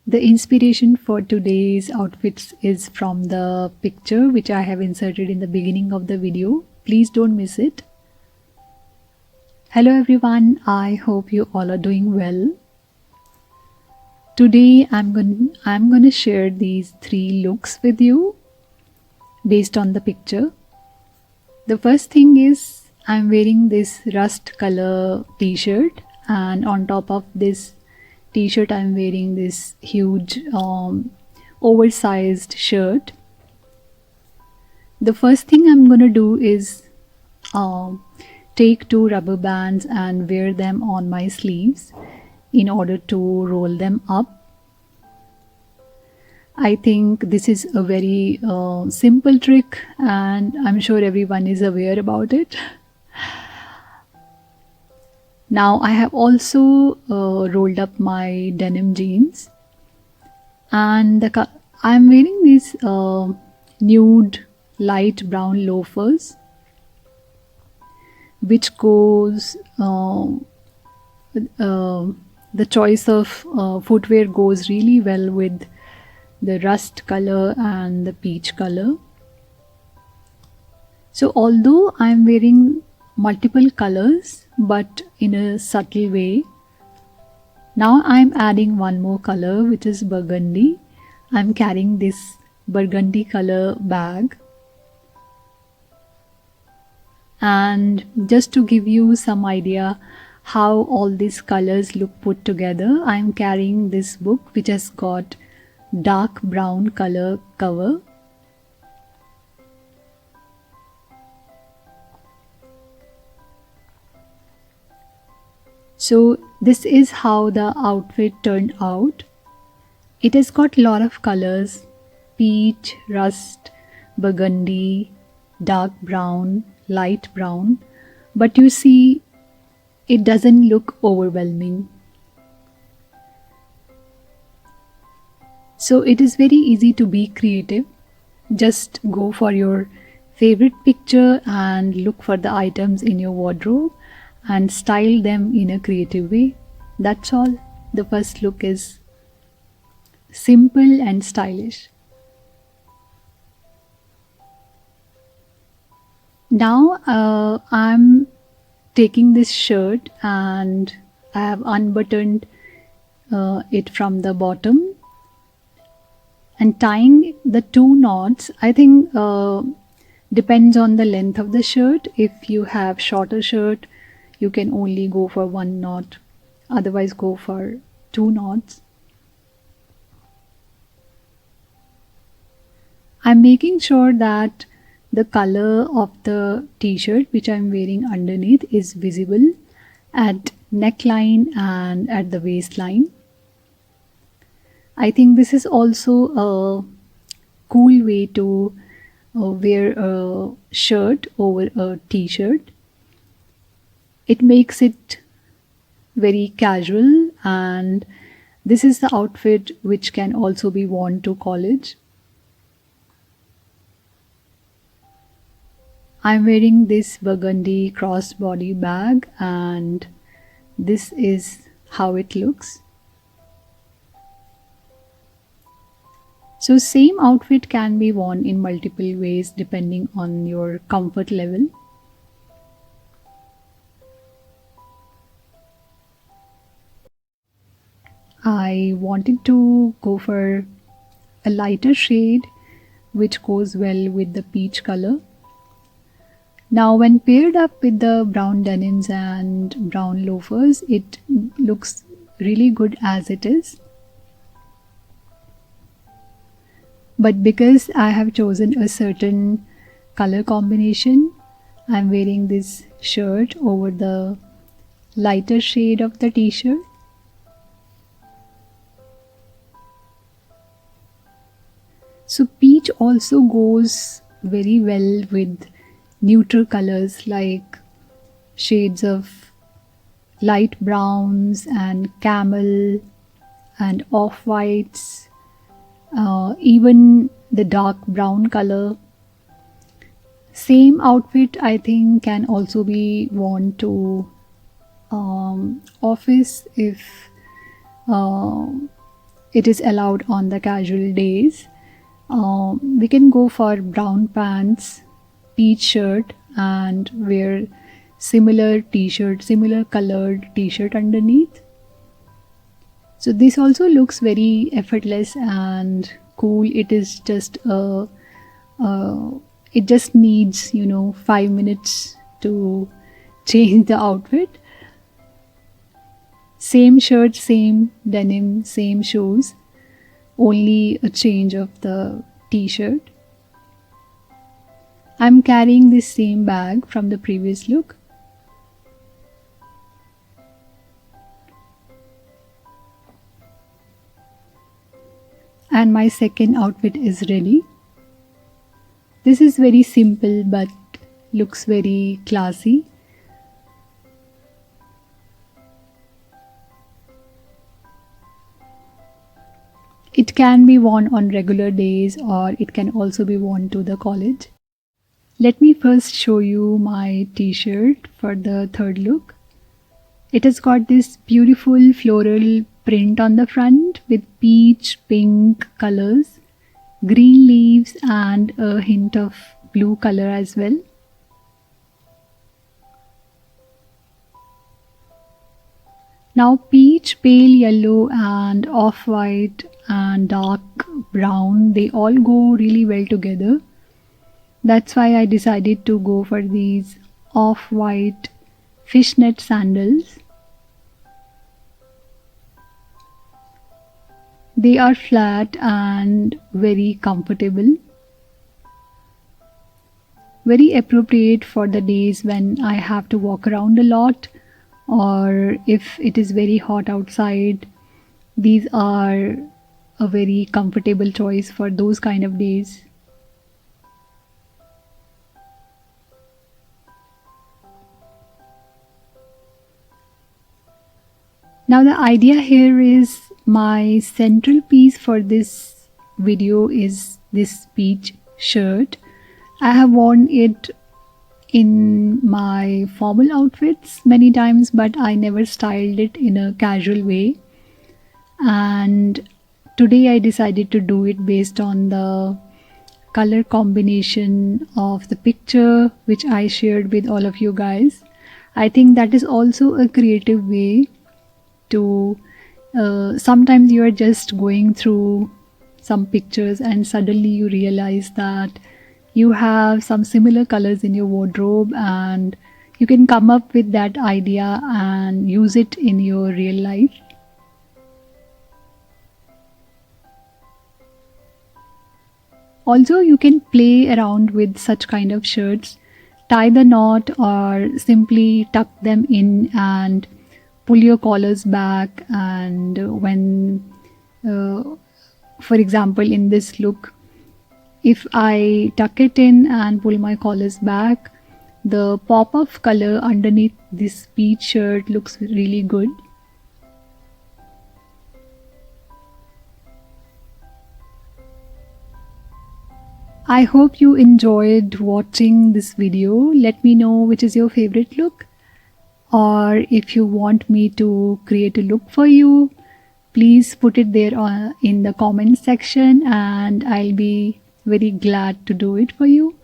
The inspiration for today's outfits is from the picture which I have inserted in the beginning of the video. Please don't miss it. Hello everyone, I hope you all are doing well. Today I'm going to share these 3 looks with you based on the picture. The first thing is I'm wearing this rust color t-shirt, and on top of this t-shirt I'm wearing this huge oversized shirt. The first thing I'm going to do is take 2 rubber bands and wear them on my sleeves in order to roll them up. I think this is a very simple trick, and I'm sure everyone is aware about it. Now I have also rolled up my denim jeans, and I'm wearing these nude light brown loafers, which goes the choice of footwear goes really well with the rust color and the peach color. So although I'm wearing multiple colors but in a subtle way, now I'm adding one more color, which is burgundy. I'm carrying this burgundy color bag, and just to give you some idea how all these colors look put together, I'm carrying this book which has got dark brown color cover. So this is how the outfit turned out. It has got a lot of colors: peach, rust, burgundy, dark brown, light brown, but you see it doesn't look overwhelming. So it is very easy to be creative. Just go for your favorite picture and look for the items in your wardrobe and style them in a creative way. That's all. The first look is simple and stylish. Now I'm taking this shirt and I have unbuttoned it from the bottom and tying the 2 knots. I think depends on the length of the shirt. If you have shorter shirt, you can only go for 1 knot, otherwise go for 2 knots. I'm making sure that the color of the t-shirt which I'm wearing underneath is visible at neckline and at the waistline. I think this is also a cool way to wear a shirt over a t-shirt. It makes it very casual, and this is the outfit which can also be worn to college. I'm wearing this burgundy crossbody bag, and this is how it looks. So same outfit can be worn in multiple ways depending on your comfort level. I wanted to go for a lighter shade which goes well with the peach color. Now when paired up with the brown denims and brown loafers, it looks really good as it is. But because I have chosen a certain color combination, I'm wearing this shirt over the lighter shade of the t-shirt. So peach also goes very well with neutral colors like shades of light browns and camel and off-whites, even the dark brown color. Same outfit I think can also be worn to office if it is allowed on the casual days. We can go for brown pants, peach shirt, and wear similar t-shirt, similar colored t-shirt underneath. So this also looks very effortless and cool. It is just it just needs 5 minutes to change the outfit. Same shirt, same denim, same shoes, only a change of the t-shirt. I'm carrying this same bag from the previous look. And my second outfit is ready. This is very simple but looks very classy. It can be worn on regular days or it can also be worn to the college. Let me first show you my t-shirt for the third look. It has got this beautiful floral print on the front with peach, pink colors, green leaves and a hint of blue color as well. Now peach, pale yellow and off-white and dark brown, they all go really well together. That's why I decided to go for these off-white fishnet sandals. They are flat and very comfortable. Very appropriate for the days when I have to walk around a lot or if it is very hot outside. These are a very comfortable choice for those kind of days. Now the idea here is my central piece for this video is this peach shirt. I have worn it in my formal outfits many times, but I never styled it in a casual way. And today I decided to do it based on the color combination of the picture which I shared with all of you guys. I think that is also a creative way to sometimes you are just going through some pictures and suddenly you realize that you have some similar colors in your wardrobe and you can come up with that idea and use it in your real life. Also, you can play around with such kind of shirts, tie the knot or simply tuck them in and pull your collars back. And when for example in this look, if I tuck it in and pull my collars back, the pop of color underneath this peach shirt looks really good. I hope you enjoyed watching this video. Let me know which is your favorite look, or if you want me to create a look for you, please put it there in the comment section and I'll be very glad to do it for you.